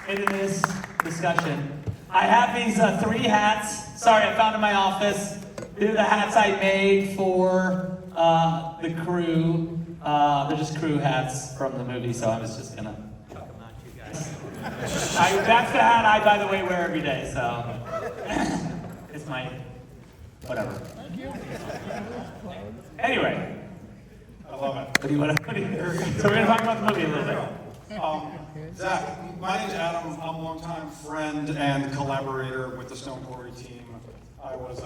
into this discussion. I have these 3 hats. Sorry, I found in my office. They're the hats I made for the crew. They're just crew hats from the movie, so I was just gonna chuck them out to you guys. That's the hat I, by the way, wear every day, so it's my whatever. Thank you. Anyway. I love it. So we're gonna talk about the movie a little bit. Zach, my name's Adam. I'm a longtime friend and collaborator with the Stone Quarry team. I was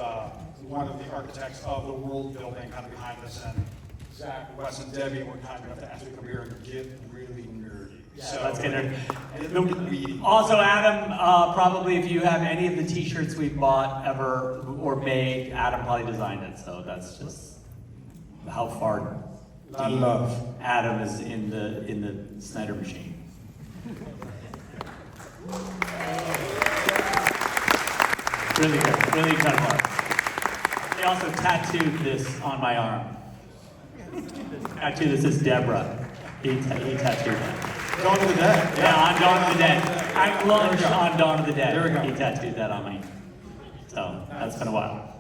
one of the architects of the world building kind of behind this, and Zach, Wes, and Debbie were kind enough to ask me to come here and get really nerdy. Yeah, so let's get nerdy. Also, Adam, probably if you have any of the t-shirts we've bought ever or made, Adam probably designed it, so that's just how far deep Adam is in the Snyder machine. Really good, really incredible art. They also tattooed this on my arm. This tattoo that says Deborah. He tattooed that. Dawn of the Dead. Yeah, on Dawn of the Dead. At lunch on Dawn of the Dead. There we go. He tattooed that on me. So that's been a while.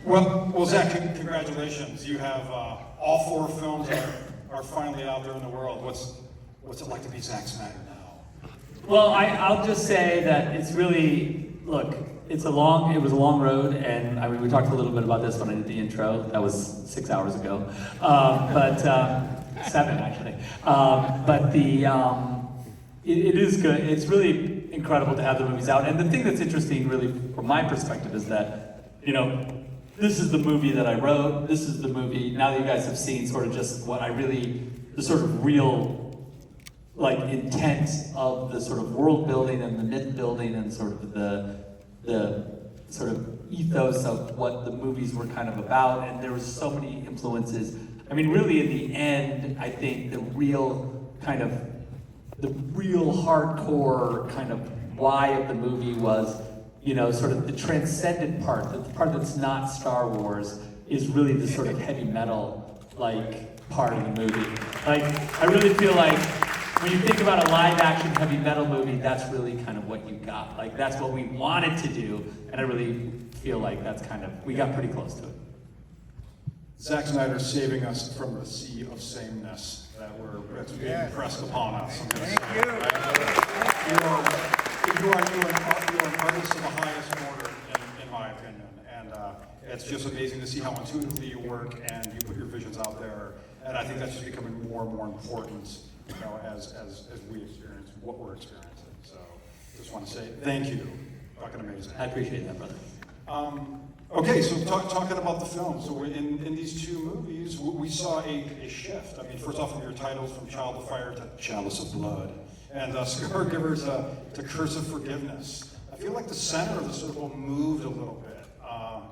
Well, Zach, congratulations. You have all 4 films are finally out there in the world. What's it like to be Zack Snyder now? Well, I'll just say that it's really, look, it was a long road, and I mean, we talked a little bit about this when I did the intro. That was 6 hours ago, but 7 actually. But it is good. It's really incredible to have the movies out. And the thing that's interesting, really, from my perspective, is that, you know, this is the movie that I wrote. This is the movie, now that you guys have seen sort of just what I really, the sort of real, like, intent of the sort of world building and the myth building and sort of the sort of ethos of what the movies were kind of about. And there was so many influences. I mean, really, in the end, I think the real hardcore kind of why of the movie was, you know, sort of the transcendent part, the part that's not Star Wars, is really the sort of heavy metal, like, part of the movie. Like, I really feel like when you think about a live action heavy metal movie, that's really kind of what you got. Like, that's what we wanted to do, and I really feel like that's kind of, we got pretty close to it. Zack Snyder saving us from the sea of sameness that's being pressed upon us. Thank you. You're an artist of the highest order, in my opinion. And it's just amazing to see how intuitively you work and you put your visions out there. And I think that's just becoming more and more important, you know, as we experience what we're experiencing. So just want to say thank you. Fucking amazing. I appreciate that, brother. Okay, so talking about the film, so in these 2 movies, we saw a shift. I mean, first off, from your titles, from Child of Fire to Chalice of Blood, and Scargiver's to Curse of Forgiveness. I feel like the center of the circle moved a little bit.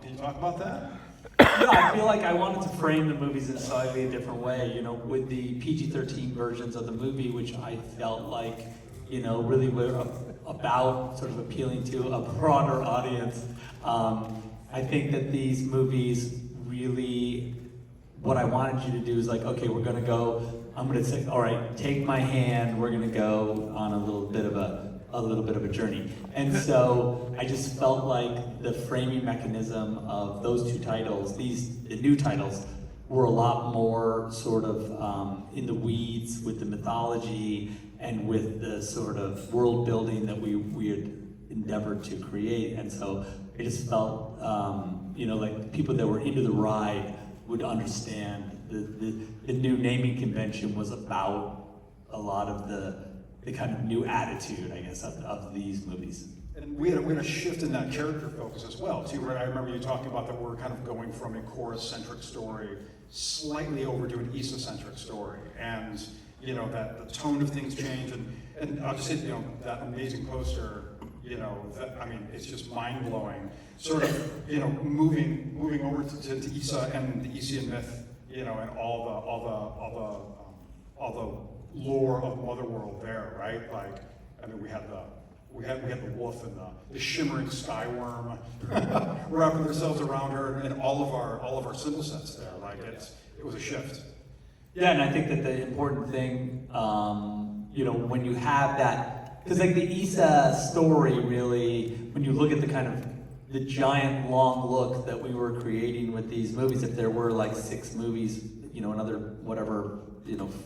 Can you talk about that? Yeah, I feel like I wanted to frame the movies in a slightly different way, you know, with the PG-13 versions of the movie, which I felt like, you know, really were about sort of appealing to a broader audience. I think that these movies really, what I wanted you to do is like, okay, we're gonna go, I'm gonna say, all right, take my hand, we're gonna go on a little bit of a journey. And so I just felt like the framing mechanism of those 2 titles, the new titles, were a lot more sort of in the weeds with the mythology and with the sort of world building that we had endeavored to create. And so I just felt, you know, like people that were into the ride would understand the new naming convention was about a lot of the kind of new attitude, I guess, of these movies. And we had a shift in that character focus as well, too, right? I remember you talking about that we're kind of going from a Korra-centric story slightly over to an Issa-centric story. And, you know, that the tone of things changed. And I'll just say, you know, that amazing poster, you know, I mean, it's just mind-blowing. Sort of, you know, moving over to Issa and the Isian myth, you know, and all the lore of Motherworld there, right? Like, I mean, we had the wolf and the shimmering skyworm wrapping themselves around her, and all of our symbol sets there. Like, it was a shift. Yeah, and I think that the important thing, you know, when you have that because like the Issa story really, when you look at the kind of the giant long look that we were creating with these movies, if there were like 6 movies, another whatever,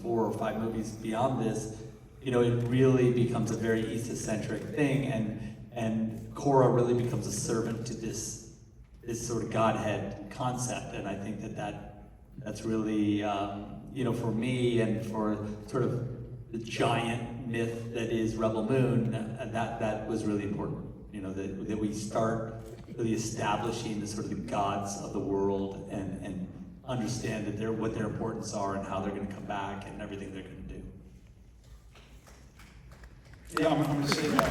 4 or 5 movies beyond this, it really becomes a very Issa-centric thing, and Korra really becomes a servant to this sort of Godhead concept, and I think that's really, for me and for sort of the giant myth that is Rebel Moon, that was really important. That we start really establishing the sort of the gods of the world and understand that what their importance are and how they're going to come back and everything they're going to do. Yeah, I'm going to say that.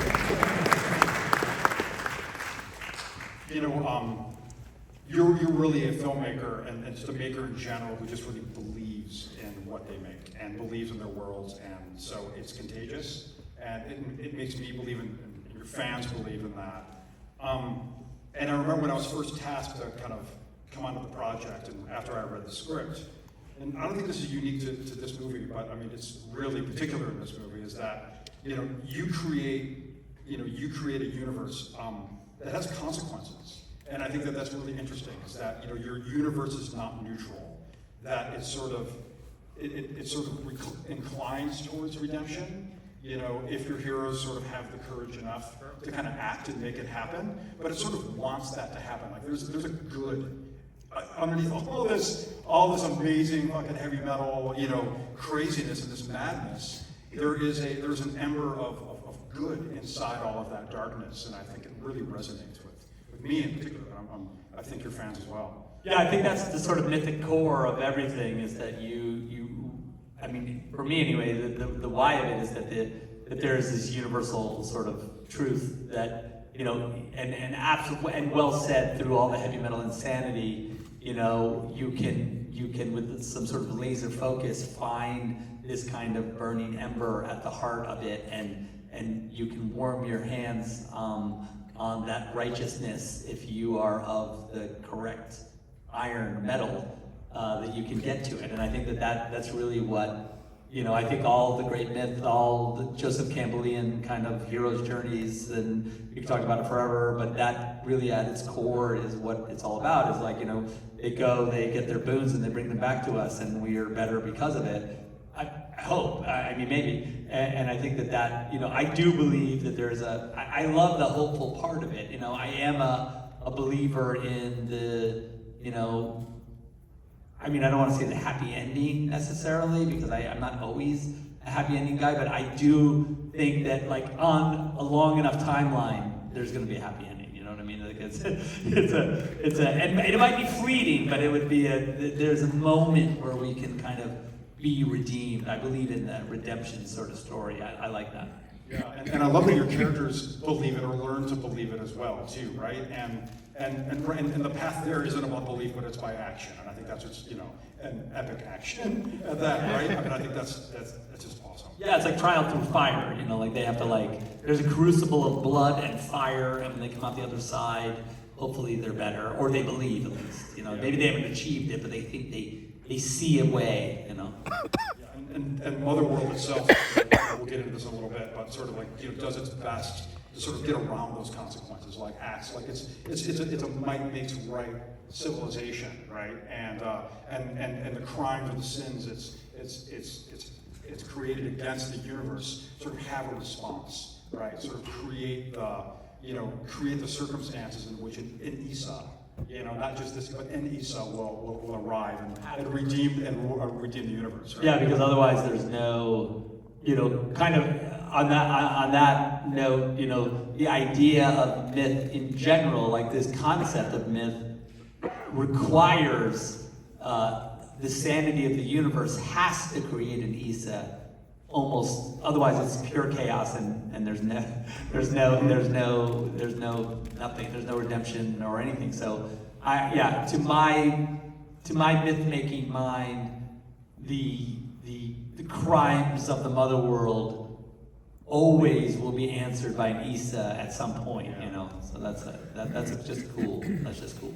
You're really a filmmaker and just a maker in general who just really believes in what they make and believes in their worlds, and so it's contagious, and it makes me believe in your fans believe in that. And I remember when I was first tasked to kind of come onto the project, and after I read the script, and I don't think this is unique to this movie, but I mean it's really particular in this movie, is that you create a universe that has consequences. And I think that that's really interesting, is that your universe is not neutral, that it sort of inclines towards redemption. If your heroes sort of have the courage enough to kind of act and make it happen, but it sort of wants that to happen. Like there's a good underneath all this amazing fucking heavy metal, craziness and this madness. There's an ember of good inside all of that darkness, and I think it really resonates with me in particular. I think your fans as well. Yeah, I think that's the sort of mythic core of everything, is that I mean, for me anyway, the why of it is that there is this universal sort of truth that, and well said through all the heavy metal insanity, you can with some sort of laser focus find this kind of burning ember at the heart of it, and you can warm your hands on that righteousness if you are of the correct iron metal, that you can get to it. And I think that's really what, I think all the great myth, all the Joseph Campbellian kind of hero's journeys, and we could talk about it forever, but that really at its core is what it's all about, is like, they get their boons and they bring them back to us, and we are better because of it. I hope, I mean, maybe. And I think that I do believe that there's I love the hopeful part of it. I am a believer in the, I mean, I don't want to say the happy ending necessarily, because I'm not always a happy ending guy, but I do think that like on a long enough timeline, there's going to be a happy ending. You know what I mean? Like and it might be fleeting, but it would be there's a moment where we can kind of be redeemed. I believe in that redemption sort of story. I like that. Yeah, and I love that your characters believe it or learn to believe it as well, too, right? And the path there isn't about belief, but it's by action. And I think that's just, an epic action at that, right? I mean, I think that's just awesome. Yeah, it's like trial through fire, like they have to there's a crucible of blood and fire, and when they come out the other side, hopefully they're better, or they believe at least, maybe they haven't achieved it, but they think they see a way, Yeah, and Motherworld itself, we'll get into this in a little bit, but sort of does its best to sort of get around those consequences, acts like it's a might makes right civilization, right? And the crimes or the sins it's created against the universe sort of have a response, right? Sort of create the circumstances in which in Issa, not just this, but in Issa will arrive and redeem the universe. Right? Yeah, because otherwise there's no, kind of on that note, the idea of myth in general, like this concept of myth, requires the sanity of the universe has to create an Issa. Almost, otherwise it's pure chaos, and there's no redemption or anything. So to my myth-making mind, the crimes of the Motherworld always will be answered by an Issa at some point, you know. So that's just cool. That's just cool.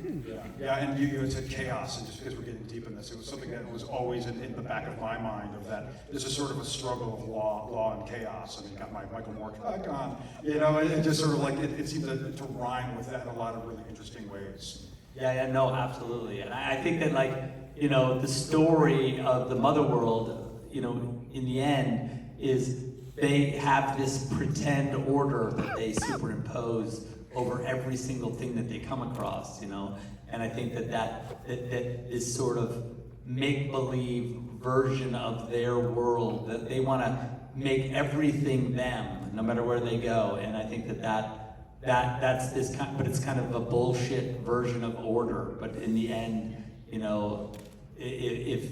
Yeah, and you had said chaos, and just because we're getting deep in this, it was something that was always in the back of my mind of that this is sort of a struggle of law and chaos. I mean, got my Michael Moore back on, you know, and it just sort of like it seemed to rhyme with that in a lot of really interesting ways. Yeah, no, absolutely. And I think that, like, you know, the story of the Motherworld, you know, in the end is they have this pretend order that they superimpose over every single thing that they come across, you know. And I think that this sort of make-believe version of their world, that they want to make everything them, no matter where they go. And I think that's this kind, but it's kind of a bullshit version of order. But in the end, you know, if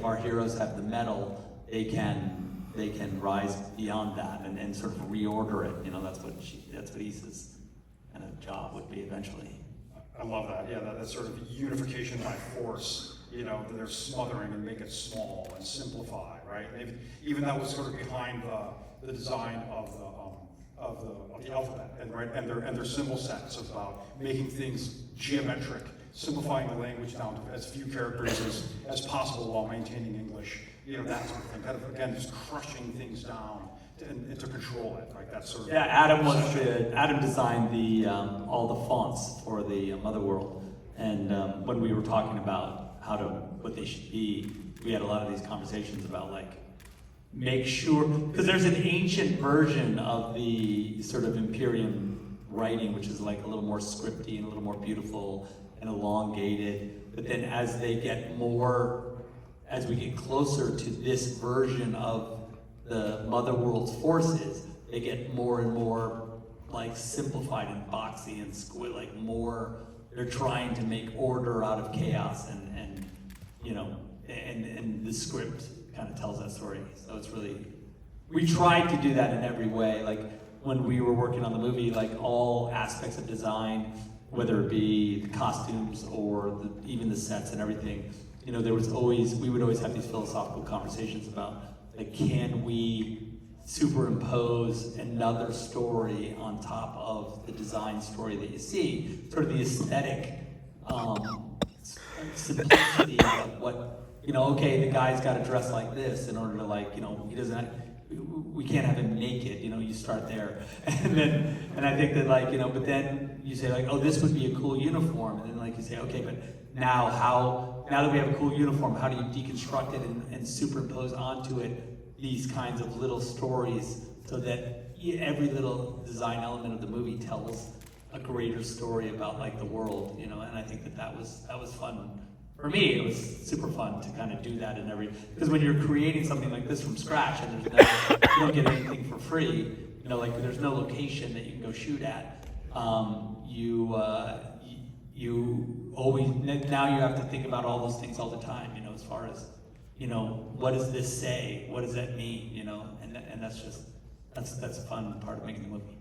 our heroes have the metal, they can rise beyond that and sort of reorder it. You know, that's what Issa's kind of job would be eventually. I love that. Yeah, that sort of unification by force. You know, they're smothering and make it small and simplify, right? And even that was sort of behind the design of the alphabet, and their symbol sets about making things geometric, simplifying the language down to as few characters as possible while maintaining English. You know, that sort of thing. Kind of, again, just crushing things down to control it, like that sort of. Yeah, Adam designed the all the fonts for the Motherworld, and when we were talking about what they should be, we had a lot of these conversations about, like, make sure, because there's an ancient version of the sort of Imperium writing, which is like a little more scripty and a little more beautiful and elongated. But then as we get closer to this version of the Motherworld's forces, they get more and more like simplified and boxy and like more. They're trying to make order out of chaos, and you know, and the script kind of tells that story. So it's really, we tried to do that in every way. Like when we were working on the movie, like all aspects of design, whether it be the costumes or even the sets and everything, you know, we would always have these philosophical conversations about, like, can we superimpose another story on top of the design story that you see, sort of the aesthetic simplicity of what, you know, okay, the guy's got to dress like this in order to, like, you know, we can't have him naked, you know, you start there. And I think that, like, you know, but then you say, like, oh, this would be a cool uniform. And then, like, you say, okay, but now that we have a cool uniform, how do you deconstruct it and superimpose onto it these kinds of little stories so that every little design element of the movie tells a greater story about, like, the world, you know? And I think that was fun. For me, it was super fun to kind of do that because when you're creating something like this from scratch and you don't get anything for free, you know, like there's no location that you can go shoot at, you always, now you have to think about all those things all the time, you know, as far as, you know, what does this say? What does that mean? You know, and that's a fun part of making the movie.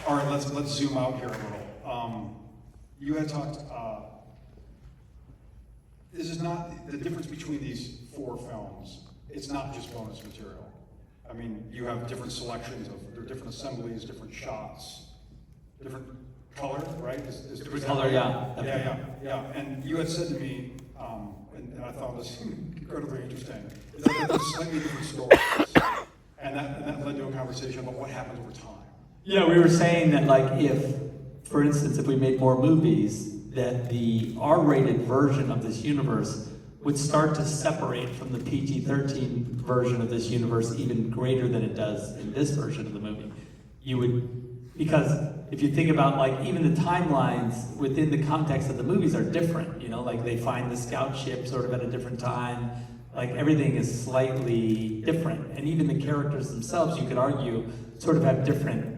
All right, let's zoom out here a little. You had talked. This is not the difference between these 4 films. It's not just bonus material. I mean, you have different selections there are different assemblies, different shots, different color, right? Different color, yeah. Yeah. And you had said to me, and I found this incredibly interesting, is that there's slightly different stories, and that led to a conversation about what happens over time. Yeah, we were saying that, like, if, for instance, if we made more movies, that the R-rated version of this universe would start to separate from the PG-13 version of this universe even greater than it does in this version of the movie. Because if you think about, like, even the timelines within the context of the movies are different, you know, like they find the scout ship sort of at a different time, like everything is slightly different. And even the characters themselves, you could argue, sort of have different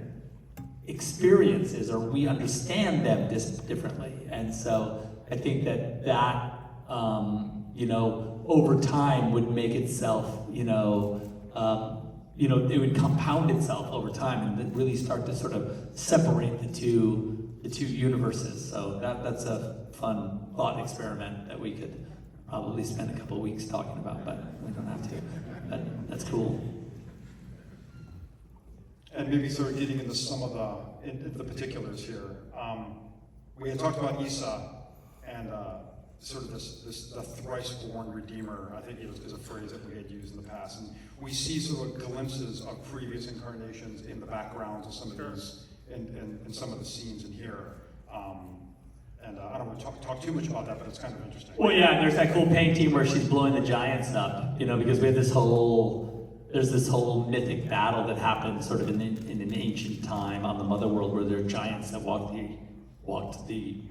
experiences, or we understand them differently. And so I think that you know, over time would make itself, it would compound itself over time and then really start to sort of separate the two universes. So that's a fun thought experiment that we could probably spend a couple of weeks talking about, but we don't have to. But that's cool. And maybe sort of getting into some of the particulars here. We had talked about Isa and sort of the thrice-born redeemer, I think is a phrase that we had used in the past. And we see sort of glimpses of previous incarnations in the backgrounds of some of these, in some of the scenes in here. And I don't want to talk too much about that, but it's kind of interesting. Well, yeah, and there's that cool painting where she's blowing the giants up, because we had there's this whole mythic battle that happened sort of in an ancient time on the Motherworld, where there are giants that walked the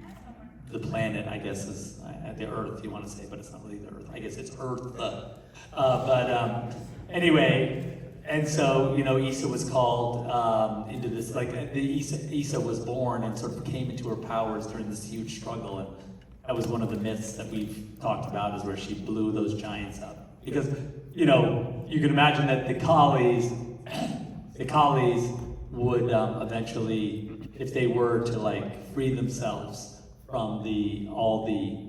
planet, I guess is the Earth, you want to say, but it's not really the Earth. I guess it's Earth. Anyway, and so Isa was called into this, Isa was born and sort of came into her powers during this huge struggle, and that was one of the myths that we've talked about, is where she blew those giants up. Because you can imagine that the Kalis would eventually, if they were to free themselves from all the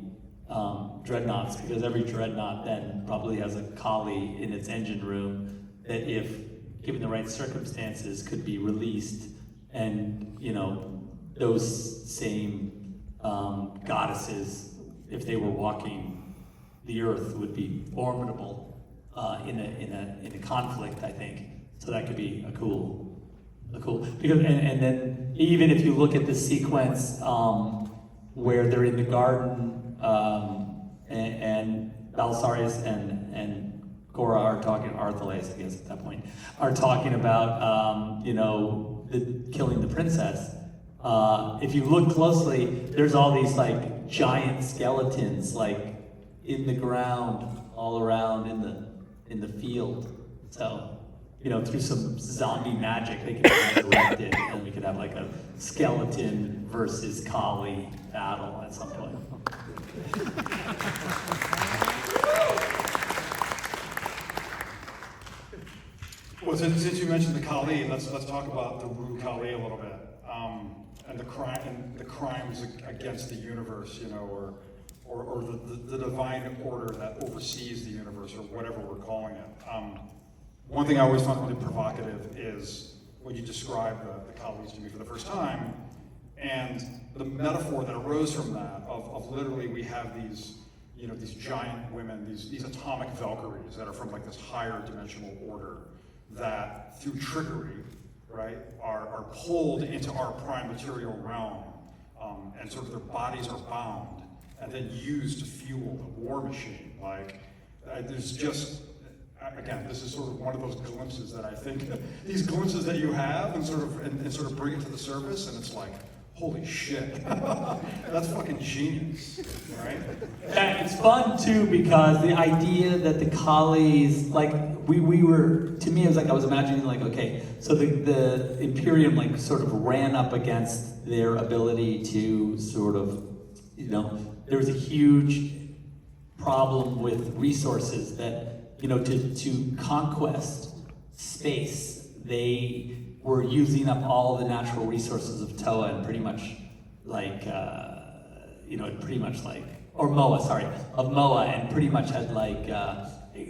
dreadnoughts, because every dreadnought then probably has a Kali in its engine room that, if given the right circumstances, could be released, and those same goddesses, if they were walking the earth, would be formidable in a conflict, I think. So that could be a cool because and then even if you look at the sequence where they're in the garden and Belisarius and Cora are talking, Arthales, I guess at that point, are talking about killing the princess. If you look closely, there's all these giant skeletons in the ground all around in the field. So through some zombie magic, they could be resurrected, and we could have a skeleton versus Kali battle at some point. Well, since you mentioned the Kali, let's talk about the Ru Kali a little bit, and the crimes against the universe, or the divine order that oversees the universe, or whatever we're calling it. One thing I always found really provocative is when you describe the Kalis to me for the first time, and the metaphor that arose from that of literally we have these giant women, these atomic Valkyries that are from this higher dimensional order that through trickery, right, are pulled into our prime material realm, and sort of their bodies are bound and then used to fuel the war machine. There's just, again, this is sort of one of those glimpses that I think, these glimpses that you have and sort of bring it to the surface, and it's holy shit, that's fucking genius, right? And it's fun too, because the idea that the Kalis, we were, to me it was I was imagining okay, so the Imperium sort of ran up against their ability to sort of, there was a huge problem with resources that, to conquest space, they were using up all the natural resources of Toa, and pretty much or Moa, sorry, of Moa, and pretty much had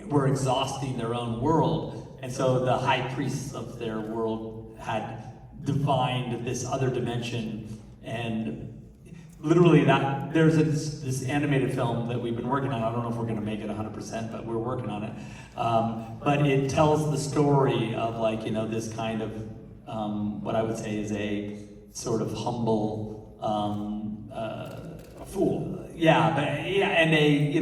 were exhausting their own world. And so the high priests of their world had divined this other dimension, and literally there's this animated film that we've been working on. I don't know if we're going to make it 100%, but we're working on it. But it tells the story of this kind of what I would say is a sort of humble a fool. Yeah, and a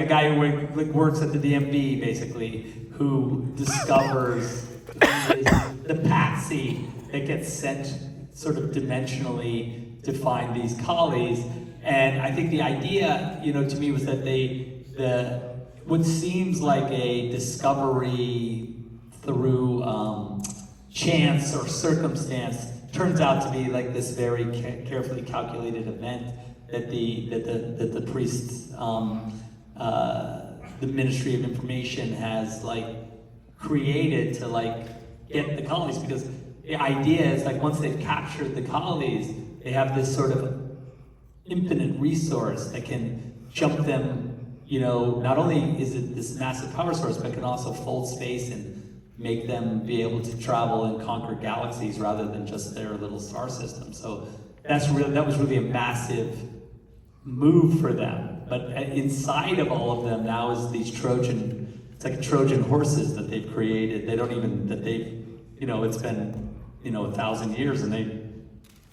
guy who works at the DMV basically, who discovers the patsy that gets sent sort of dimensionally to find these Kalis. And I think the idea, to me, was that what seems like a discovery through chance or circumstance turns out to be this very carefully calculated event that the priests, the Ministry of Information has created to get the Kalis, because the idea is like once they've captured the colonies, they have this sort of infinite resource that can jump them, you know, not only is it this massive power source, but can also fold space and make them be able to travel and conquer galaxies rather than just their little star system. So that was really a massive move for them. But inside of all of them now is these it's like Trojan horses that they've created. You know, it's been, you know, 1,000 years and they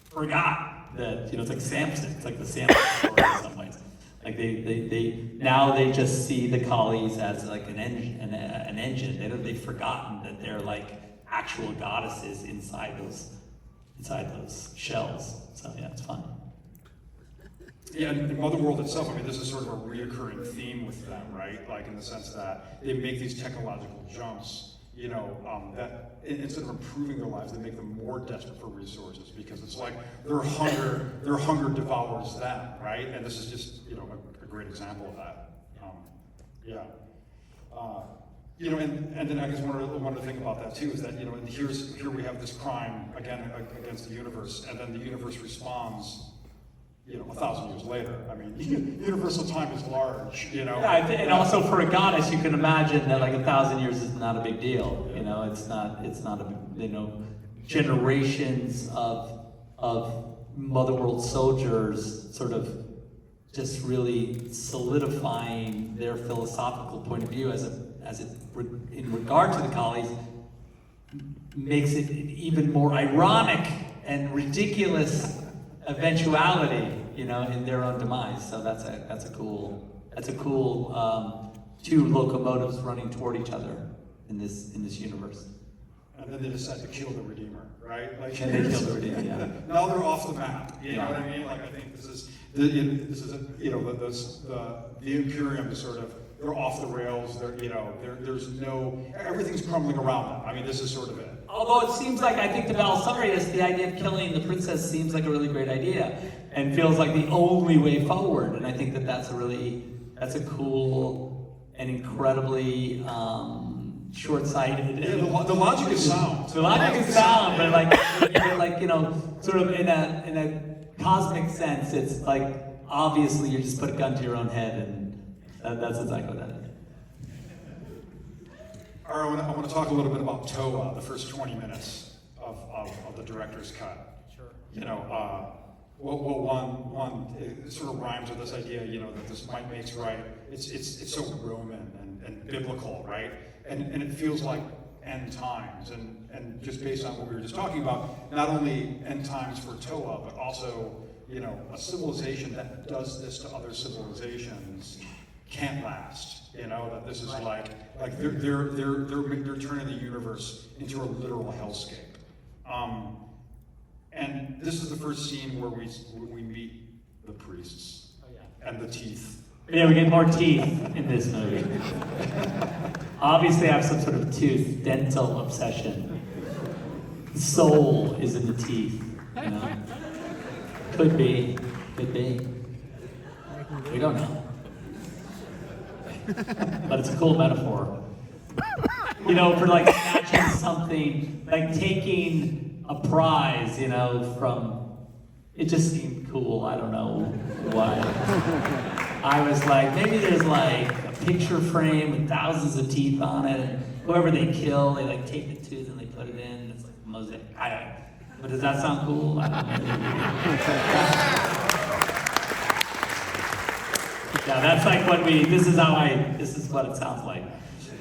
forgot that, you know, it's like Samson. It's like the Samson story in some ways. Like they just see the collies as like an engine. They've forgotten that they're like actual goddesses inside those shells. So yeah, it's fun. Yeah, and Motherworld itself, I mean, this is sort of a reoccurring theme with them, right? Like in the sense that they make these technological jumps, you know, that instead of improving their lives, they make them more desperate for resources because it's like their hunger devours them, right? And this is just, you know, a great example of that. You know, and then I guess one other thing about that too is that, you know, and here we have this crime again against the universe, and then the universe responds, you know, 1,000 years later. I mean, universal time is large, you know. Yeah, and also for a goddess, you can imagine that like 1,000 years is not a big deal. You know, it's not a, you know, generations of Motherworld soldiers sort of just really solidifying their philosophical point of view in regard to the collies makes it even more ironic and ridiculous eventuality, you know, in their own demise. So that's a cool two locomotives running toward each other in this universe. And then they decide to kill the Redeemer, right? Like, and they kill the Redeemer, yeah. Now they're off the map. You know what I mean? Like I think this is you know, the Imperium is sort of, they're off the rails. There's no, everything's crumbling around them. I mean, this is sort of it. Although it seems like, I think to Belisarius, the idea of killing the princess seems like a really great idea and feels like the only way forward. And I think that's a cool and incredibly short-sighted. Yeah, the logic is sound. The logic is sound, but like, you know, sort of in a cosmic sense, it's like, obviously you just put a gun to your own head, and that's exactly what that is. All right, I want to talk a little bit about Toa, the first 20 minutes of the director's cut. Sure. You know, one it sort of rhymes with this idea, you know, that this might makes right. It's so Roman and biblical, right? And it feels like end times, and just based on what we were just talking about, not only end times for Toa, but also, you know, a civilization that does this to other civilizations can't last. You know, that this is like they're turning the universe into a literal hellscape. And this is the first scene where we meet the priests and the teeth. Yeah, we get more teeth in this movie. Obviously, I have some sort of dental obsession. The soul is in the teeth, you know. Could be. We don't know. But it's a cool metaphor. You know, for like snatching something, like taking a prize, you know, from, it just seemed cool. I don't know why. I was like, maybe there's like a picture frame with thousands of teeth on it, and whoever they kill, they like take the tooth and they put it in, and it's like a mosaic. I don't know. But does that sound cool? I don't know. Yeah, that's like this is what it sounds like.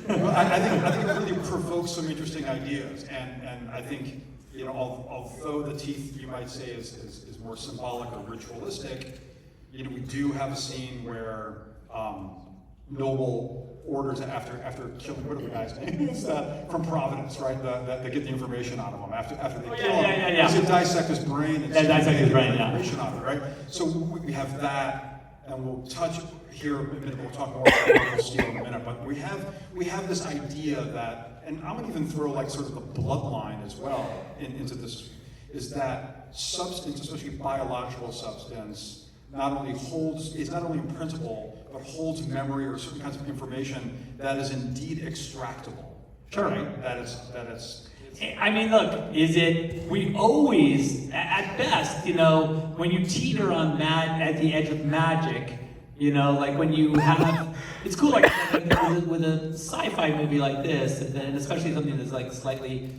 Well, I think it really provokes some interesting ideas, and I think, you know, although the teeth, you might say, is more symbolic or ritualistic, you know, we do have a scene where Noble orders after killing, what are the guy's names from Providence, right? They get the information out of him after they kill him. Yeah. They dissect his brain and dissect his brain, information out of it, right? So we have that. And we'll touch here in a minute, we'll talk more about Marvel Steel in a minute, but we have this idea that, and I'm gonna even throw like sort of the bloodline as well into this, is that substance, especially biological substance, is not only in principle, but holds memory or certain kinds of information that is indeed extractable. Sure. Right? That is I mean, look, we always, at best, when you teeter on at the edge of magic, like when you have, it's cool, like with a sci-fi movie like this, and especially something that's like slightly,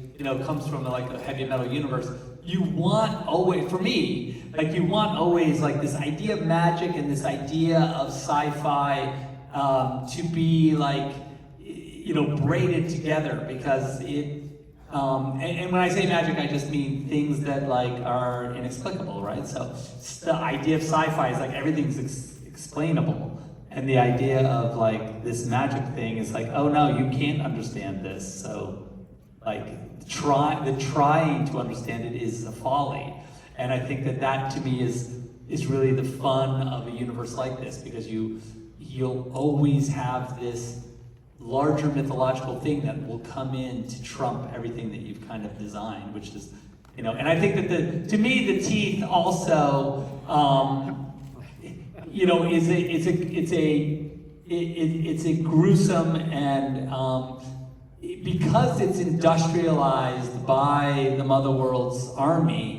comes from like a heavy metal universe, you want always, for me, like you want always like this idea of magic and this idea of sci-fi to be like, braided together, because it, and when I say magic, I just mean things that like are inexplicable, right? So the idea of sci-fi is like everything's explainable, and the idea of like this magic thing is like, oh no, you can't understand this. So like trying to understand it is a folly, and I think that to me is really the fun of a universe like this, because you'll always have this larger mythological thing that will come in to trump everything that you've kind of designed, which is, and I think that to me the teeth also, it's a gruesome and because it's industrialized by the Motherworld's army,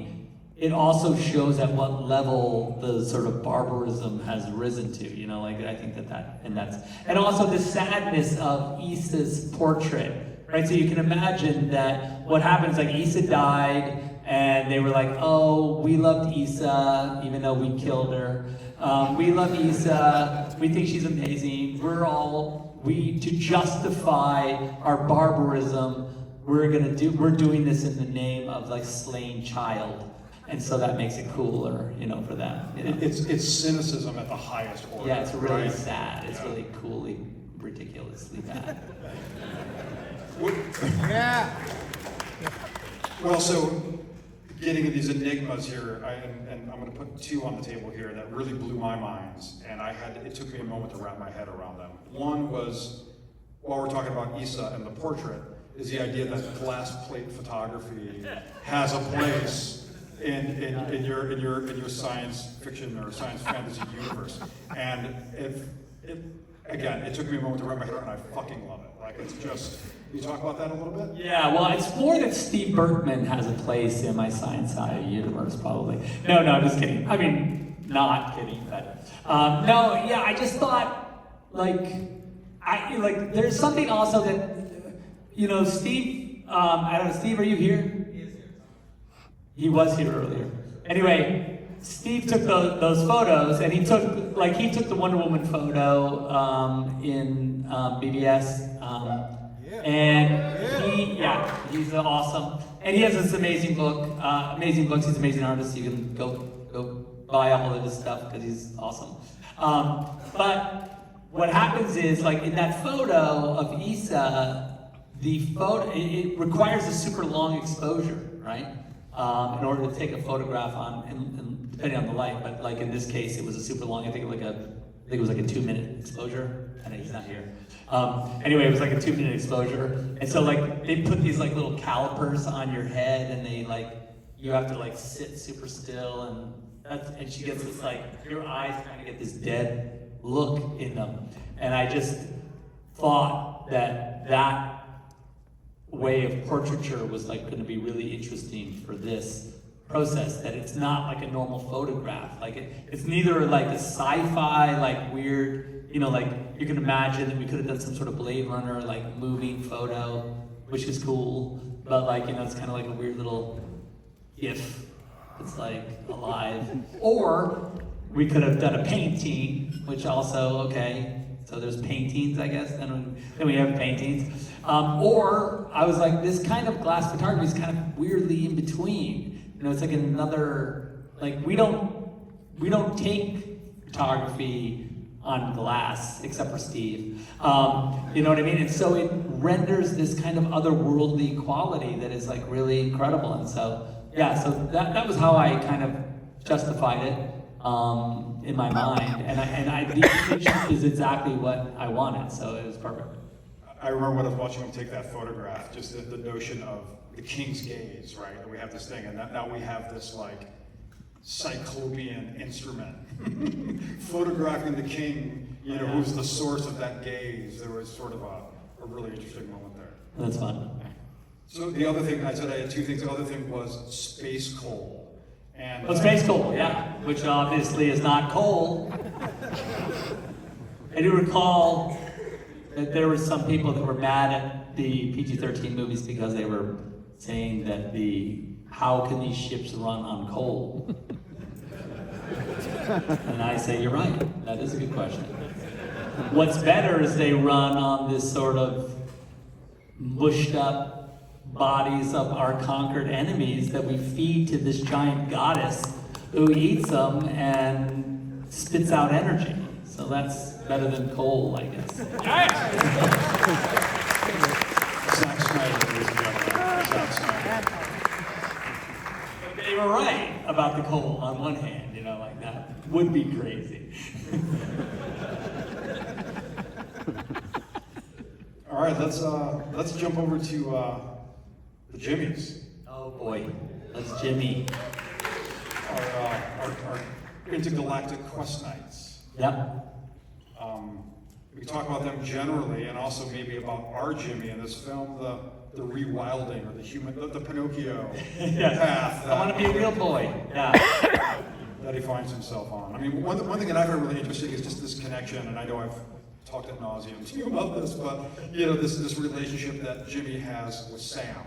it also shows at what level the sort of barbarism has risen to, like I think and also the sadness of Issa's portrait, right? So you can imagine that what happens, like Issa died, and they were like, oh, we loved Issa, even though we killed her. We love Issa, we think she's amazing. To justify our barbarism, we're doing this in the name of like slain child. And so that makes it cooler, for them. It's cynicism at the highest order. Yeah, it's really right? sad. It's really coolly, ridiculously bad. Yeah. Well, so getting at these enigmas here, and I'm going to put two on the table here that really blew my mind, and it took me a moment to wrap my head around them. One was, while we're talking about Issa and the portrait, is the idea that glass plate photography has a place in your science fiction or science fantasy universe. And it took me a moment to wrap my head around, and I fucking love it. Like, it's just, you talk about that a little bit? Yeah, well, it's more that Steve Berkman has a place in my science universe, probably. No, I'm just kidding. I mean, not kidding, but I just thought, there's something also that, Steve, I don't know, Steve, are you here? He was here earlier. Anyway, Steve took those photos, and he took the Wonder Woman photo in BBS, and he's awesome. And he has this amazing book, amazing books. He's an amazing artist. You can go buy all of his stuff because he's awesome. But what happens is, like in that photo of Issa, it requires a super long exposure, right? In order to take a photograph and depending on the light, but like in this case, it was a super long. I think it was like a 2-minute exposure. I know he's not here. Anyway, it was like a 2-minute exposure, and so like they put these like little calipers on your head, and you have to like sit super still, and she gets this like, your eyes kind of get this dead look in them, and I just thought that way of portraiture was like going to be really interesting for this process, that it's not like a normal photograph. Like it's neither like a sci-fi, like weird, like you can imagine that we could have done some sort of Blade Runner, like moving photo, which is cool, but like, it's kind of like a weird little GIF that's like alive. Or we could have done a painting, which also, okay, so there's paintings, I guess, then we have paintings. Or I was like, this kind of glass photography is kind of weirdly in between. It's like another, like we don't take photography on glass, except for Steve. You know what I mean? And so it renders this kind of otherworldly quality that is like really incredible. And so, so that was how I kind of justified it in my mind. And the image is exactly what I wanted, so it was perfect. I remember when I was watching him take that photograph, just the notion of the king's gaze, right? That we have this thing, and now we have this like cyclopean instrument photographing the king, who's the source of that gaze. There was sort of a really interesting moment there. That's fun. So the other thing, I said I had two things. The other thing was space coal. And Well, space coal, yeah, which obviously is not coal. I do recall that there were some people that were mad at the PG-13 movies because they were saying that how can these ships run on coal? And I say, you're right, that is a good question. What's better is they run on this sort of mushed up bodies of our conquered enemies that we feed to this giant goddess who eats them and spits out energy. So that's better than coal, I guess. Zack Snyder, ladies and gentlemen. Zack Snyder. But they were right about the coal on one hand, like that would be crazy. All right, let's jump over to the Jimmies. Oh boy, that's Jimmy. Our intergalactic quest knights. Yep. We talk about them generally, and also maybe about our Jimmy in this film, the rewilding or the Pinocchio path. I want to be a real boy. Yeah. That he finds himself on. I mean, one thing that I find really interesting is just this connection, and I know I've talked ad nauseum to you about this, but this relationship that Jimmy has with Sam.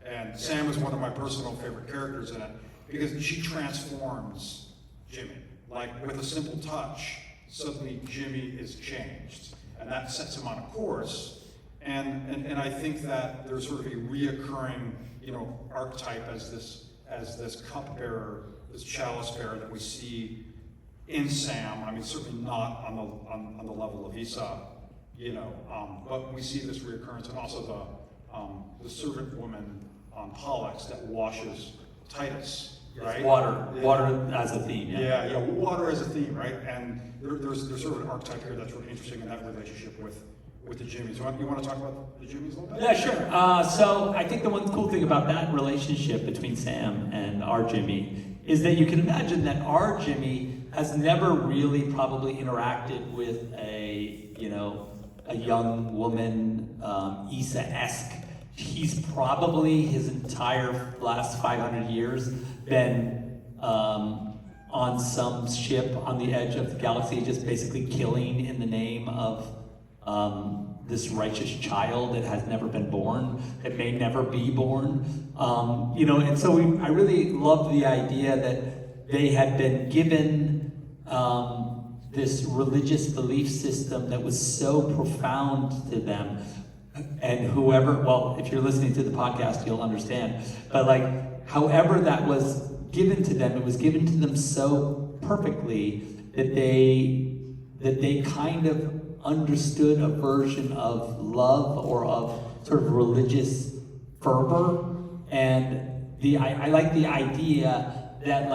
And Sam is one of my personal favorite characters in it because she transforms Jimmy. Like with a simple touch, suddenly Jimmy is changed. And that sets him on a course. And I think that there's sort of a reoccurring, archetype as this cupbearer, this chalice bearer that we see in Sam. I mean, certainly not on the level of Issa, but we see this reoccurrence, and also the servant woman Pollux that washes Titus, right? Water as a theme. Yeah, water as a theme, right? And there's sort of an archetype here that's really interesting in that relationship with the Jimmies. You want to talk about the Jimmies a little bit? Yeah, sure. So I think the one cool thing about that relationship between Sam and our Jimmy is that you can imagine that our Jimmy has never really probably interacted with a young woman, Issa-esque. He's probably his entire last 500 years been on some ship on the edge of the galaxy, just basically killing in the name of this righteous child that has never been born, that may never be born. And so I really loved the idea that they had been given this religious belief system that was so profound to them. And if you're listening to the podcast, you'll understand. But however that was given to them, it was given to them so perfectly that they kind of understood a version of love or of sort of religious fervor. And I like the idea that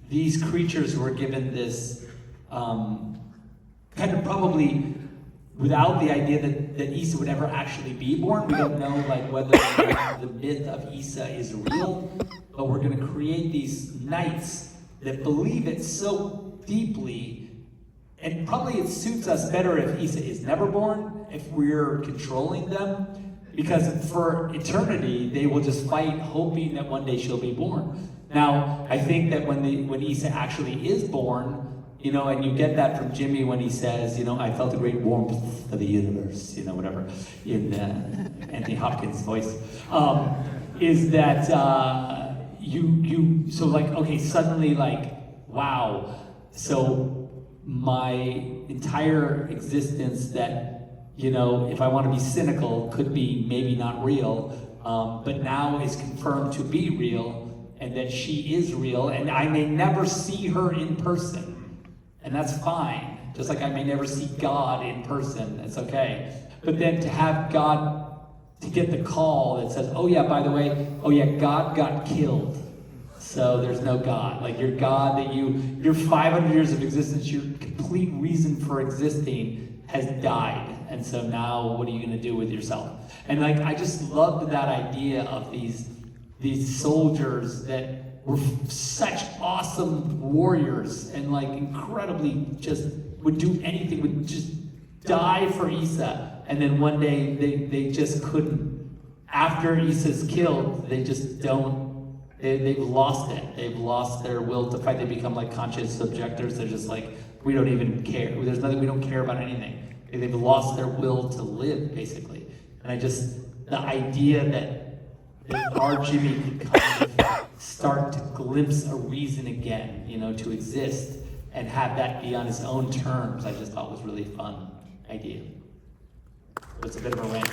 these creatures were given this kind of probably without the idea that Issa would ever actually be born. We don't know whether the myth of Issa is real, but we're going to create these knights that believe it so deeply, and probably it suits us better if Issa is never born, if we're controlling them, because for eternity they will just fight hoping that one day she'll be born. Now, I think that when Issa actually is born, and you get that from Jimmy when he says, I felt a great warmth of the universe, whatever, in Anthony Hopkins' voice, is that suddenly wow, so my entire existence that, if I want to be cynical, could be maybe not real, but now is confirmed to be real, and that she is real, and I may never see her in person. And that's fine. Just like I may never see God in person, that's okay. But then to have God, to get the call that says, oh yeah, by the way, God got killed. So there's no God. Your God your 500 years of existence, your complete reason for existing has died. And so now what are you going to do with yourself? And I just loved that idea of these soldiers that were such awesome warriors and incredibly just would do anything, would just die for Issa, and then one day they just couldn't after Issa's killed, they just don't, they've lost it. They've lost their will to fight. They become like conscious objectors. They're just like, we don't even care. There's nothing, we don't care about anything. They've lost their will to live, basically. And the idea that our Jimmy could kind of start to glimpse a reason again, to exist, and have that be on his own terms, I just thought was really fun idea. It's a bit of a rant.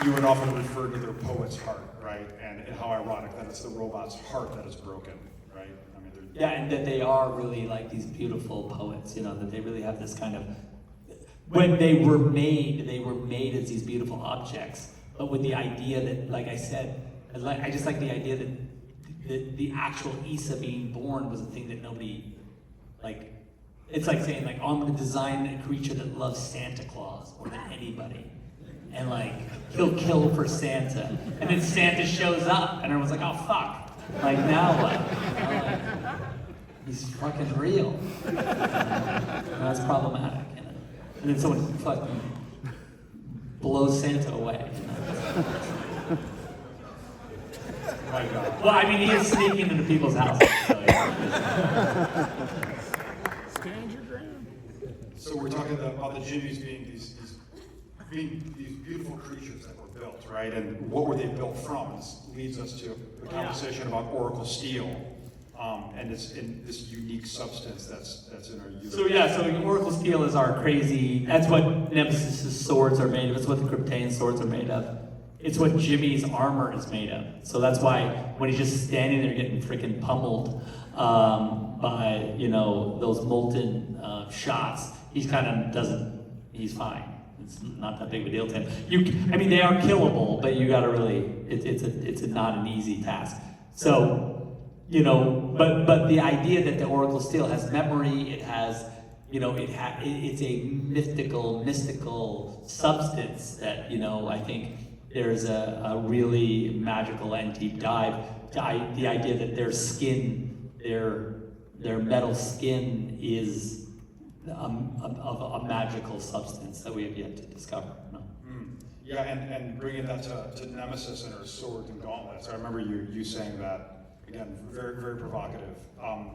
You would often refer to their poet's heart, right? And how ironic that it's the robot's heart that is broken, right? I mean, yeah, and that they are really like these beautiful poets, that they really have this kind of, when they were made as these beautiful objects, but with the idea that, like I said, I just like the idea that the actual Issa being born was a thing that nobody, like, it's like saying, like, oh, I'm gonna design a creature that loves Santa Claus more than anybody. And like, he'll kill for Santa. And then Santa shows up, and everyone's like, oh fuck. Like, now what? He's fucking real. And that's problematic, And then someone fucking blows Santa away. my God. Well, I mean, he is sneaking into people's houses. So, Stand your ground. So we're talking about the Jimmies being these beautiful creatures that were built, right? And what were they built from? This leads us to the conversation about Oracle Steel, and this unique substance that's in our universe. So Oracle Steel is our crazy. That's what Nemesis's swords are made of. It's what the Kryptonian swords are made of. It's what Jimmy's armor is made of. So that's why when he's just standing there getting freaking pummeled by those molten shots, he's fine. It's not that big of a deal to him. They are killable, but you got to really. It's not an easy task. So, but the idea that the Oracle Steel has memory, it has, it's a mystical substance that I think there's a really magical and deep dive. The idea that their skin, their metal skin is of a magical substance that we have yet to discover. Yeah, and bringing that to Nemesis and her swords and gauntlets. I remember you saying that, again, very, very provocative,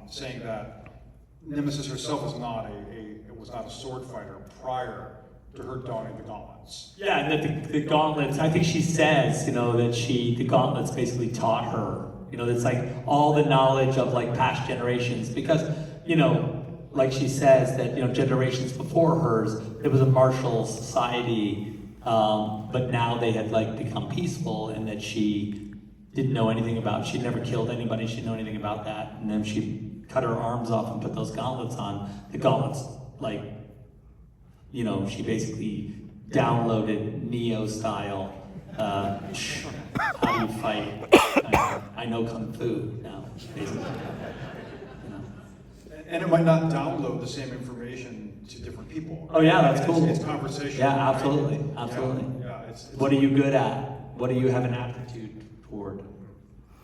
saying that Nemesis herself was not a sword fighter prior to her donning the gauntlets. Yeah, and that the gauntlets, I think she says, that the gauntlets basically taught her, it's like all the knowledge of like past generations, because, like she says that, generations before hers, it was a martial society, but now they had like become peaceful, and that she didn't know anything about, she'd never killed anybody, she didn't know anything about that, and then she cut her arms off and put those gauntlets on. The gauntlets, like, she basically downloaded Neo style, how do you fight? I know Kung Fu now, basically. And it might not download the same information to different people. Oh yeah, that's cool. It's conversation. Yeah, absolutely, absolutely. Yeah, what are you good at? What do you have an aptitude toward?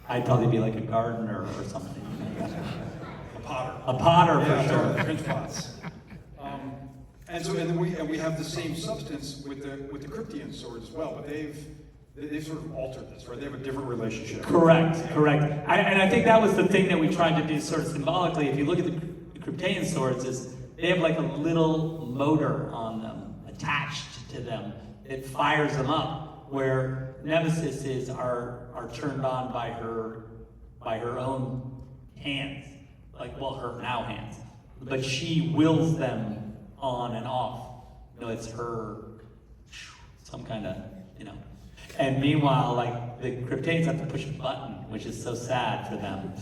I'd probably be like a gardener or something. A potter. A potter, for sure. Totally, pinch pots. And then we have the same substance with the Kryptian sword as well, but they've sort of altered this, right? They have a different relationship. Correct. And I think that was the thing that we tried to do sort of symbolically. If you look at the Kryptonian swords, is they have like a little motor on them, attached to them, that fires them up, where Nemesis are turned on by her own hands, her now hands, but she wills them on and off. It's her, some kind of, And meanwhile, like, the Kryptonians have to push a button, which is so sad for them,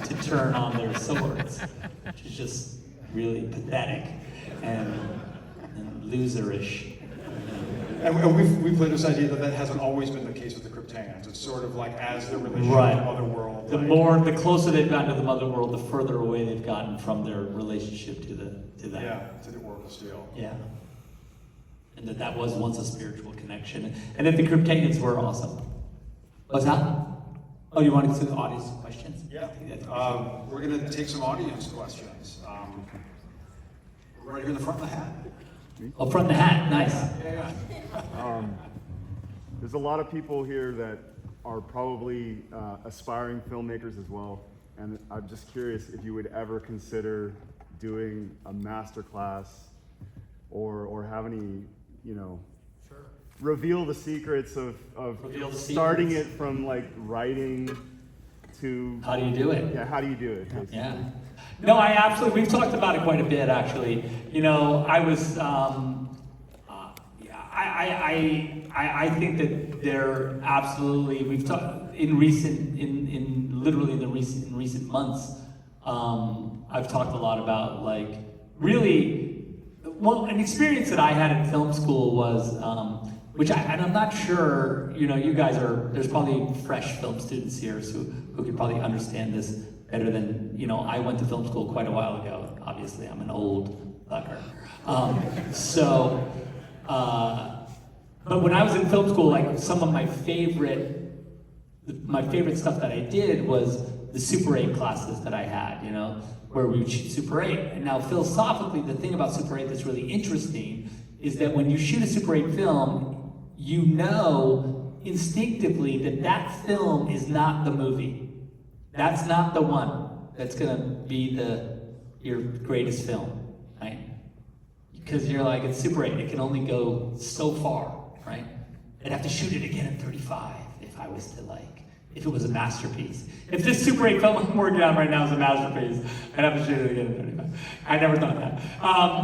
to turn on their swords, which is just really pathetic and loserish. And we've played this idea that hasn't always been the case with the Kryptonians. It's sort of like as the relationship to the Motherworld. The closer they've gotten to the Motherworld, the further away they've gotten from their relationship to that. Yeah, to the Oracle Steel. Yeah. And that was once a spiritual connection. And that the Kryptonians were awesome. What's that? Oh, you wanted to see the audience questions? Yeah. We're going to take some audience questions. Right here in the front of the hat. Oh, from the hat, nice. There's a lot of people here that are probably aspiring filmmakers as well, and I'm just curious if you would ever consider doing a master class or have any, reveal the secrets of starting it from like writing to... How do you do it? Yeah, how do you do it, basically? Yeah. No, we've talked about it quite a bit, actually. I think that they're absolutely, we've talked in recent months, I've talked a lot about like, really, well, an experience that I had in film school was, and I'm not sure, you guys there's probably fresh film students here who could probably understand this better than, I went to film school quite a while ago. Obviously, I'm an old fucker. But when I was in film school, like some of my favorite stuff that I did was the Super 8 classes that I had, where we would shoot Super 8. And now philosophically, the thing about Super 8 that's really interesting is that when you shoot a Super 8 film, you know instinctively that film is not the movie. That's not the one that's gonna be your greatest film, right? Because you're like, it's Super 8, it can only go so far, right? I'd have to shoot it again in 35 if I was to if it was a masterpiece. If this Super 8 film I'm working on right now is a masterpiece, I'd have to shoot it again in 35. I never thought that.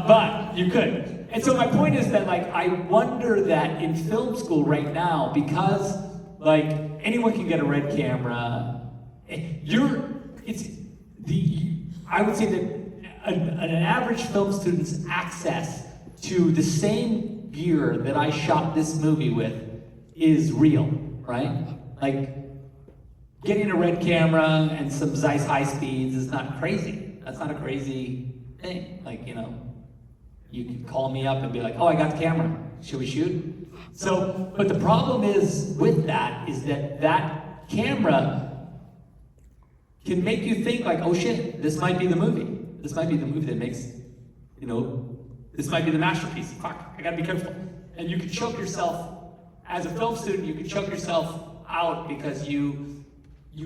But you could. And so my point is that I wonder that in film school right now, because anyone can get a red camera, I would say that an average film student's access to the same gear that I shot this movie with is real, right? Getting a red camera and some Zeiss high speeds is not crazy. That's not a crazy thing. You can call me up and be like, oh, I got the camera. Should we shoot? So, but the problem is with that is that camera can make you think oh shit, this might be the movie. This might be the movie that makes, this might be the masterpiece. Fuck, I gotta be careful. And you can choke yourself, as a film student, you can choke yourself out because you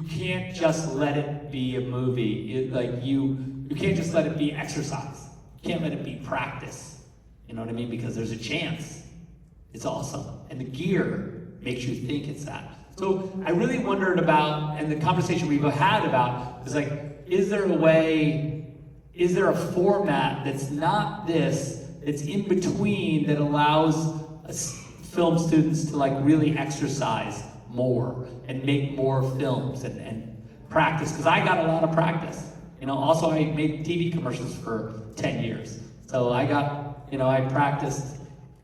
can't just let it be a movie. You can't just let it be exercise. You can't let it be practice. You know what I mean? Because there's a chance it's awesome. And the gear makes you think it's that. So I really wondered about, and the conversation we've had about, is is there a format that's not this, that's in between, that allows film students to really exercise more and make more films and practice? Because I got a lot of practice. Also I made TV commercials for 10 years. So I practiced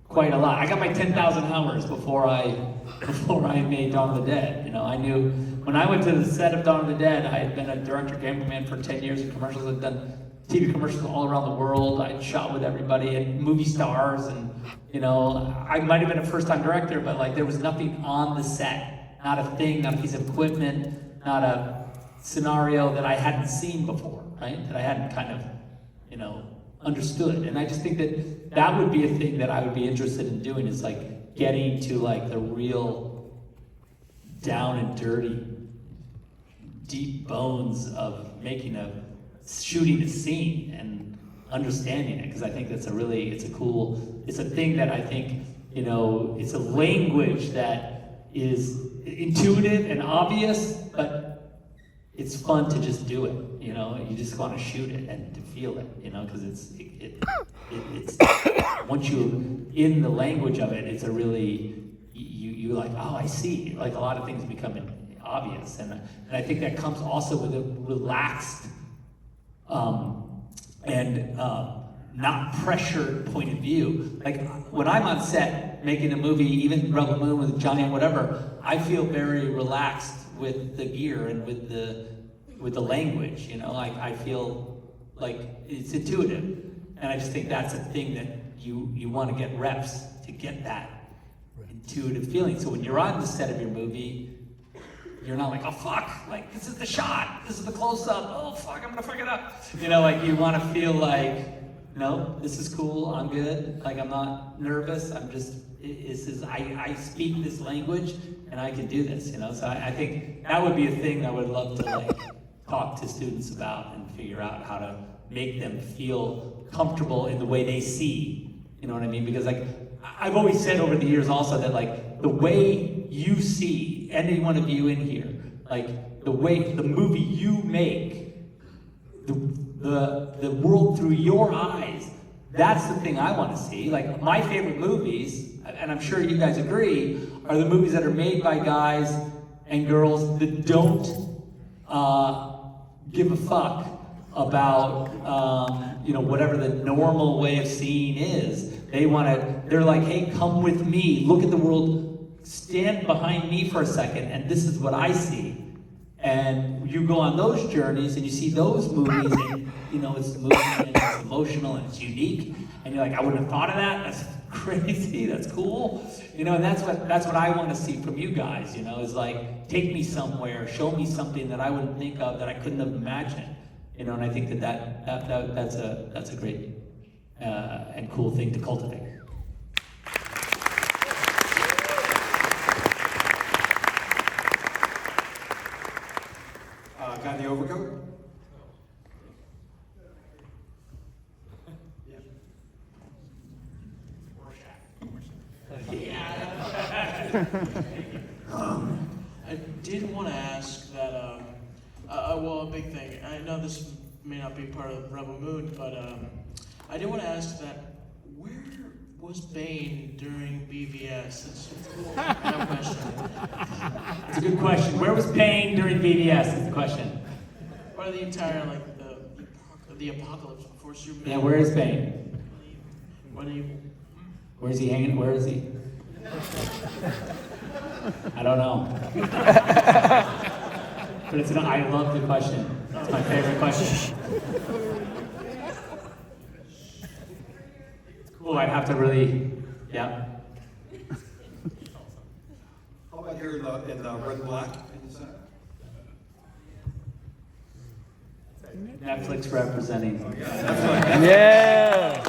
quite a lot. I got my 10,000 hours before I made Dawn of the Dead. I knew when I went to the set of Dawn of the Dead, I had been a director cameraman for 10 years in commercials. I'd done TV commercials all around the world. I'd shot with everybody and movie stars, and I might have been a first-time director, but there was nothing on the set, not a thing, not a piece of equipment, not a scenario that I hadn't seen before, right? That I hadn't kind of, understood. And I just think that would be a thing that I would be interested in doing, is getting to the real down and dirty, deep bones of shooting a scene and understanding it, because I think it's a thing that I think, it's a language that is intuitive and obvious, but it's fun to just do it, you just want to shoot it and to feel it, because it's once you're in the language of it, it's a really, you oh, I see, a lot of things become obvious, and I think that comes also with a relaxed and not pressured point of view. When I'm on set making a movie, even Rebel Moon with Johnny and whatever, I feel very relaxed with the gear and with the language. I feel it's intuitive, and I just think that's a thing that you want to get reps to get that intuitive feeling. So when you're on the set of your movie, you're not oh fuck, this is the shot, this is the close-up, oh fuck, I'm gonna fuck it up. You want to feel no, this is cool, I'm good, like I'm not nervous, I'm just, I speak this language and I can do this, So I think that would be a thing I would love to like talk to students about and figure out how to make them feel comfortable in the way they see, you know what I mean? Because like, I've always said over the years also that like the way you see, any one of you in here, like the way, the movie you make, the world through your eyes, that's the thing I want to see. Like my favorite movies, and I'm sure you guys agree, are the movies that are made by guys and girls that don't give a fuck about whatever the normal way of seeing is. They're like, hey, come with me, look at the world, stand behind me for a second, and this is what I see. And you go on those journeys and you see those movies and it's moving and it's emotional and it's unique and you're like, I wouldn't have thought of that, that's crazy, that's cool. And that's what I want to see from you guys, is like, take me somewhere, show me something that I wouldn't think of, that I couldn't have imagined. And I think that's a great and cool thing to cultivate. Guy in the overcoat? I did want to ask that, a big thing. I know this may not be part of Rebel Moon, but I did want to ask that, where was Bane during BVS? That's my question. It's a good question. Where was Bane during BVS is the question. Or the entire, like, the apocalypse before Superman. Yeah, where is Bane? Where is he hanging? Where is he? I don't know. But I love the question. It's my favorite question. It's cool, I'd have to really, yeah. How about here in the red and black in the center? Netflix representing. Oh, yeah. Yeah.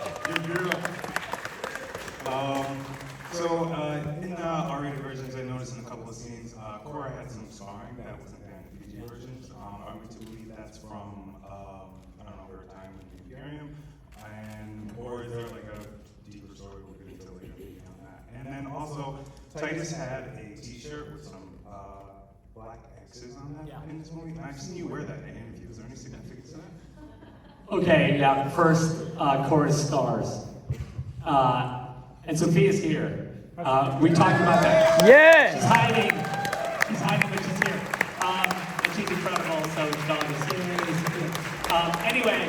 In the R-rated versions, I noticed in a couple of scenes, Korra had some scarring that wasn't there in the PG versions. Are we to believe that's from, her time with the Imperium? Or is there like a deeper story we're getting to later beyond that? And then also, Titus had a t-shirt with some black X's on that in this movie, and I've seen you wear that in interviews. Is there any significance to that? Okay, yeah, first, Korra's scars. And Sophia's here. We talked about that. Yeah. She's hiding, but she's here. And she's incredible, so Dawn is here. Anyway,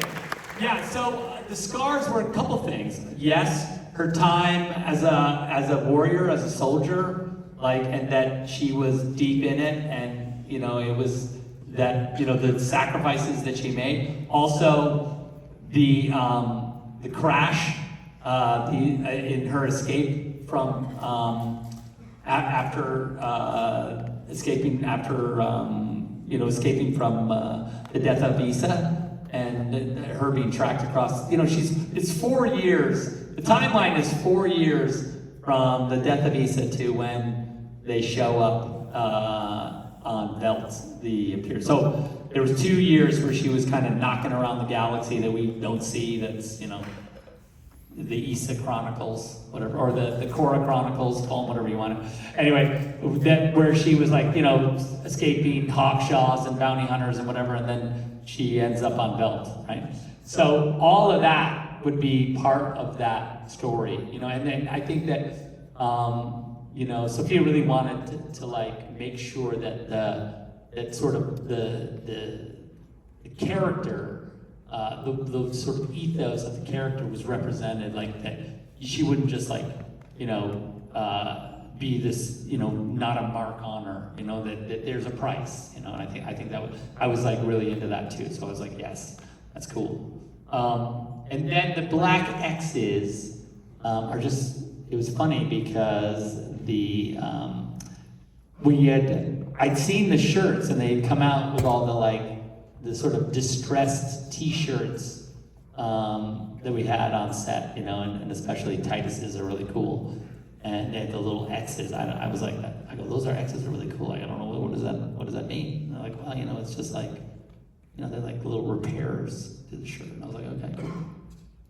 yeah, so the scars were a couple things. Yes, her time as a warrior, as a soldier, and that she was deep in it, and it was that the sacrifices that she made. Also, the crash, in her escape from escaping from the death of Issa and her being tracked across. It's 4 years. The timeline is 4 years from the death of Issa to when they show up on Veldt, the Imperial. So there was 2 years where she was kind of knocking around the galaxy that we don't see. That's the Issa Chronicles, whatever, or the Korra Chronicles, call them whatever you want. Anyway, where she was escaping hawkshaws and bounty hunters and whatever, and then she ends up on Veldt, right? So all of that would be part of that story, and then I think that, Sophia really wanted to make sure that the character, the sort of ethos of the character was represented, that she wouldn't just be this, not a mark on her, that there's a price, and I think that I was really into that too, so I was like, yes, that's cool. And then the black X's are just, it was funny because I'd seen the shirts and they'd come out with all the sort of distressed t-shirts that we had on set, you know, and especially Titus's are really cool. And they had the little X's. I was like, I go, those are X's are really cool. Like, I don't know, what does that mean? And they're like, well, you know, it's just like, you know, they're like little repairs to the shirt. And I was like, okay, cool.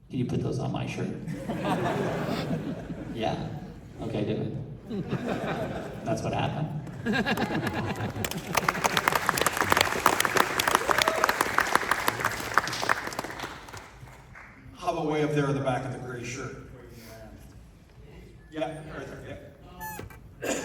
Can you put those on my shirt? Yeah. Okay, do it. That's what happened. How about way up there in the back of the gray shirt? Yeah, right there, yeah.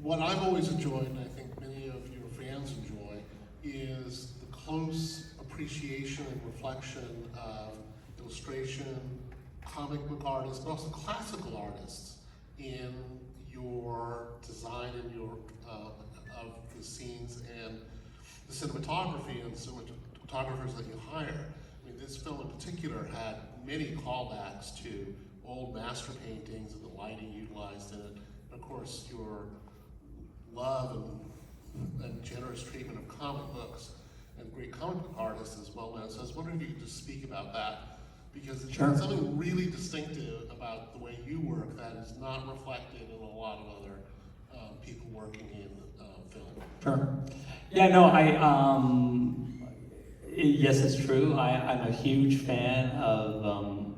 What I've always enjoyed, and I think many of your fans enjoy, is the close appreciation and reflection of illustration, comic book artists, but also classical artists in your design and your of the scenes and the cinematography and cinematographers that you hire. I mean, this film in particular had many callbacks to old master paintings and the lighting utilized in it. And of course, your love and generous treatment of comic books and great comic book artists is well known. So I was wondering if you could just speak about that, because it's Sure. something really distinctive about the way you work that is not reflected in a lot of other people working in film. Sure. Yeah, no, yes, it's true. I'm a huge fan of,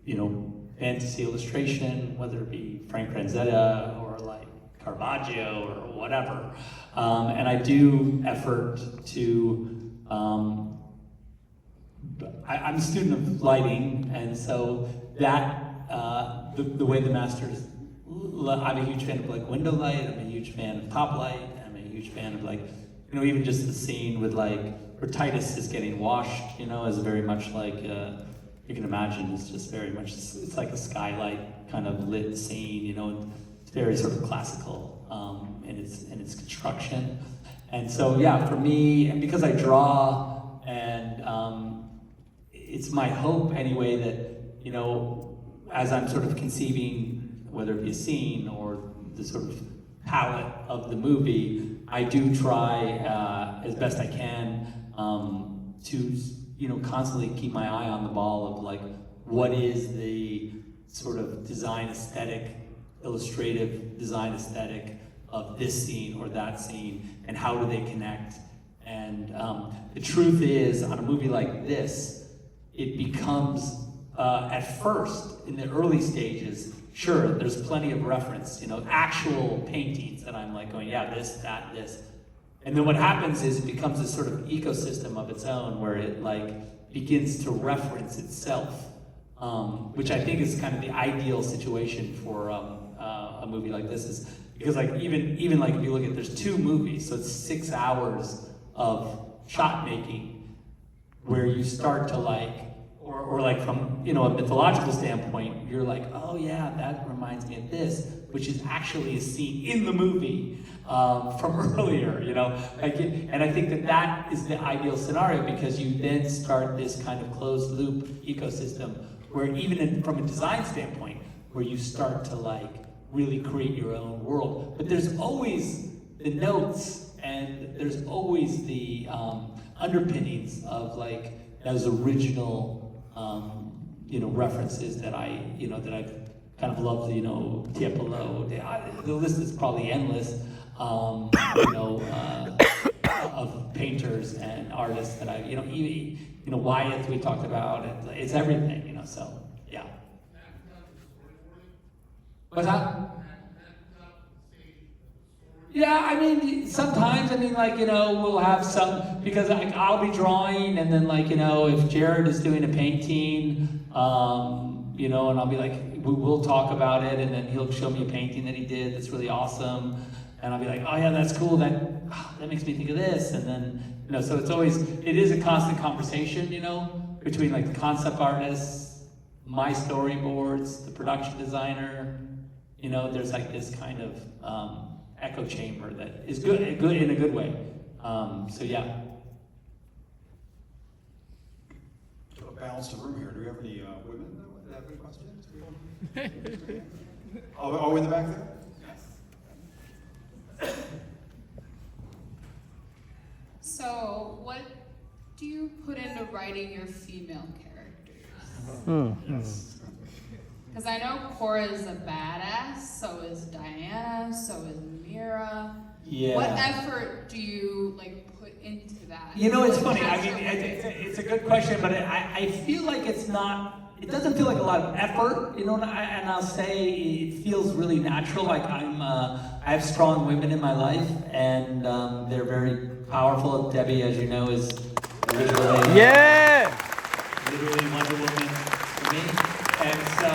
you know, fantasy illustration, whether it be Frank Franzetta or like Caravaggio or whatever. And I do effort to, I'm a student of lighting, and so that, the way the masters, I'm a huge fan of like window light, I'm a huge fan of top light, I'm a huge fan of like, you know, even just the scene with like, where Titus is getting washed, you know, is very much like, you can imagine it's just very much, it's like a skylight kind of lit scene, you know, it's very sort of classical in its construction. And so, yeah, for me, and because I draw, and it's my hope anyway that, you know, as I'm sort of conceiving, whether it be a scene or the sort of palette of the movie, I do try as best I can to, you know, constantly keep my eye on the ball of like, what is the sort of design aesthetic, illustrative design aesthetic of this scene or that scene, and how do they connect? And the truth is, on a movie like this, it becomes, at first, in the early stages, sure, there's plenty of reference, you know, actual paintings, and I'm like going, yeah, this, that, this. And then what happens is it becomes a sort of ecosystem of its own where it like begins to reference itself, which I think is kind of the ideal situation for a movie like this, is because like even like if you look at, there's 2 movies, so it's 6 hours of shot making where you start to like, or like from, you know, a mythological standpoint, you're like, oh yeah, that reminds me of this, which is actually a scene in the movie from earlier, you know. Like and I think that is the ideal scenario, because you then start this kind of closed loop ecosystem where even from a design standpoint, where you start to like really create your own world. But there's always the notes, and there's always the underpinnings of like those original you know, references that that I've kind of loved, you know, Tiepolo. The list is probably endless, you know, of painters and artists that I, you know, even, you know, Wyeth we talked about, it's everything, you know, so, yeah. What's that? Yeah, I mean, sometimes, I mean, like, you know, we'll have some, because I'll be drawing, and then, like, you know, if Jared is doing a painting, you know, and I'll be like, we'll talk about it, and then he'll show me a painting that he did that's really awesome, and I'll be like, oh yeah, that's cool, that makes me think of this, and then, you know, so it is a constant conversation, you know, between like the concept artists, my storyboards, the production designer, you know, there's like this kind of, echo chamber that is good in a good way. So yeah. Sort of balance the room here. Do we have any women that have any questions? Oh, in the back there? So Because I know Cora is a badass, so is Diana, so is Mira. Yeah. What effort do you put into that? You know, it's funny. I That's mean, your focus. it's a good question, but I feel like it's not. It doesn't feel like a lot of effort, you know. And I'll say it feels really natural. Like I have strong women in my life, and they're very powerful. Debbie, as you know, is literally literally Wonder Woman for me. And so,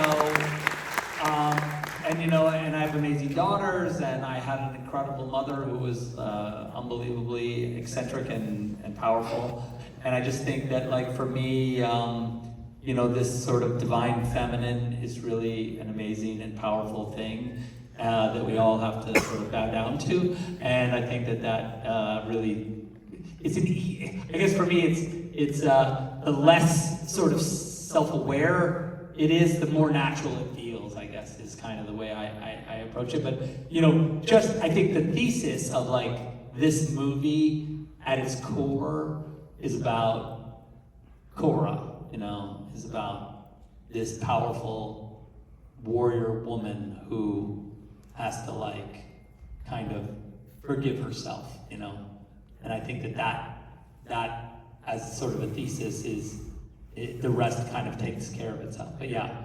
and you know, and I have amazing daughters, and I had an incredible mother who was unbelievably eccentric and powerful. And I just think that, like, for me, you know, this sort of divine feminine is really an amazing and powerful thing that we all have to sort of bow down to. And I think that really, I guess for me, it's the less sort of self-aware it is, the more natural it feels, I guess, is kind of the way I approach it. But, you know, just, I think the thesis of, like, this movie at its core is about Cora, you know, is about this powerful warrior woman who has to, like, kind of forgive herself, you know. And I think that as sort of a thesis is, the rest kind of takes care of itself. But yeah,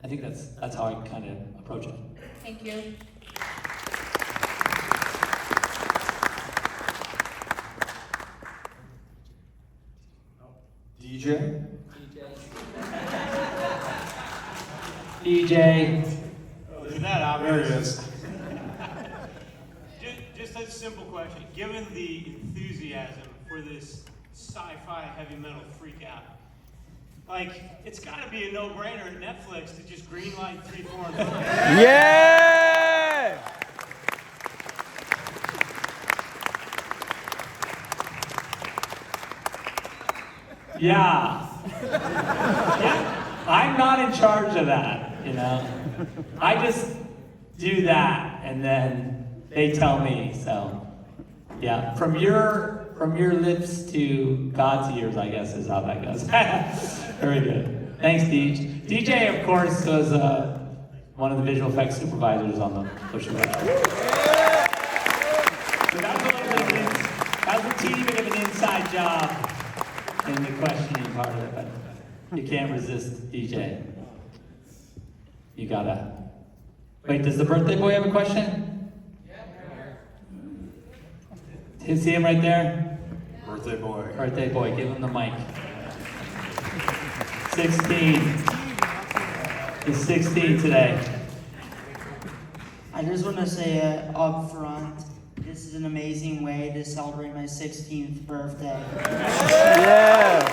I think that's how I kind of approach it. Thank you. DJ? DJ. Oh, isn't that There obvious? he is. Just a simple question. Given the enthusiasm for this sci-fi heavy metal freak out, like, it's got to be a no-brainer at Netflix to just greenlight 3, 4, and 5. Yeah! Yeah. Yeah. I'm not in charge of that, you know. I just do that, and then they tell me. So, yeah. From your lips to God's ears, I guess, is how that goes. Very good. Thanks, DJ. DJ, of course, was one of the visual effects supervisors on the Push Away. So that was a little bit of that was a teeny bit of an inside job in the questioning part of it, but you can't resist DJ. You gotta. Wait, does the birthday boy have a question? See him right there? Birthday boy. Birthday boy, give him the mic. 16. He's 16 today. I just want to say up front, this is an amazing way to celebrate my 16th birthday. Yeah!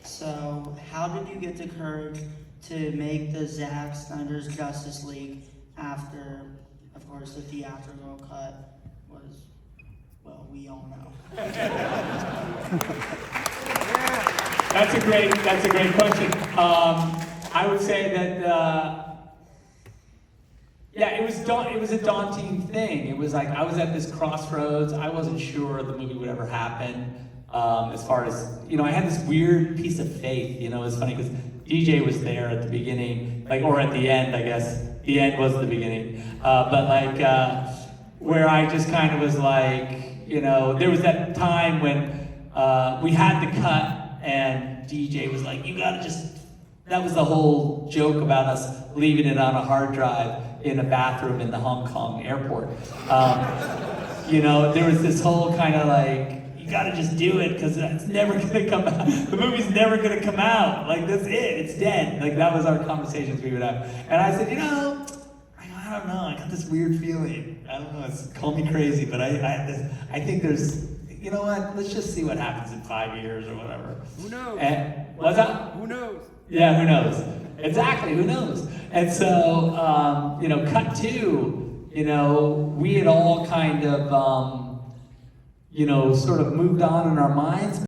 So, how did you get the courage to make the Zack Snyder's Justice League after, of course, the theatrical cut was, well, we all know. That's a great question. I would say that yeah, it was a daunting thing. It was like I was at this crossroads. I wasn't sure the movie would ever happen. As far as, you know, I had this weird piece of faith. You know, it's funny because DJ was there at the beginning, like, or at the end, I guess. The end was the beginning. But like, where I just kind of was like, you know, there was that time when we had the cut and DJ was like, you gotta just, that was the whole joke about us leaving it on a hard drive in a bathroom in the Hong Kong airport. You know, there was this whole kind of like, you gotta just do it because it's never gonna come out. The movie's never gonna come out. Like, that's it, it's dead. Like, that was our conversations we would have. And I said, you know, I don't know, I got this weird feeling. I don't know, call me crazy, but I think there's, you know what, let's just see what happens in 5 years or whatever. Who knows? And, what's that? Who knows? Yeah, who knows? Exactly, who knows? And so, you know, cut two, you know, we had all kind of, you know, sort of moved on in our minds.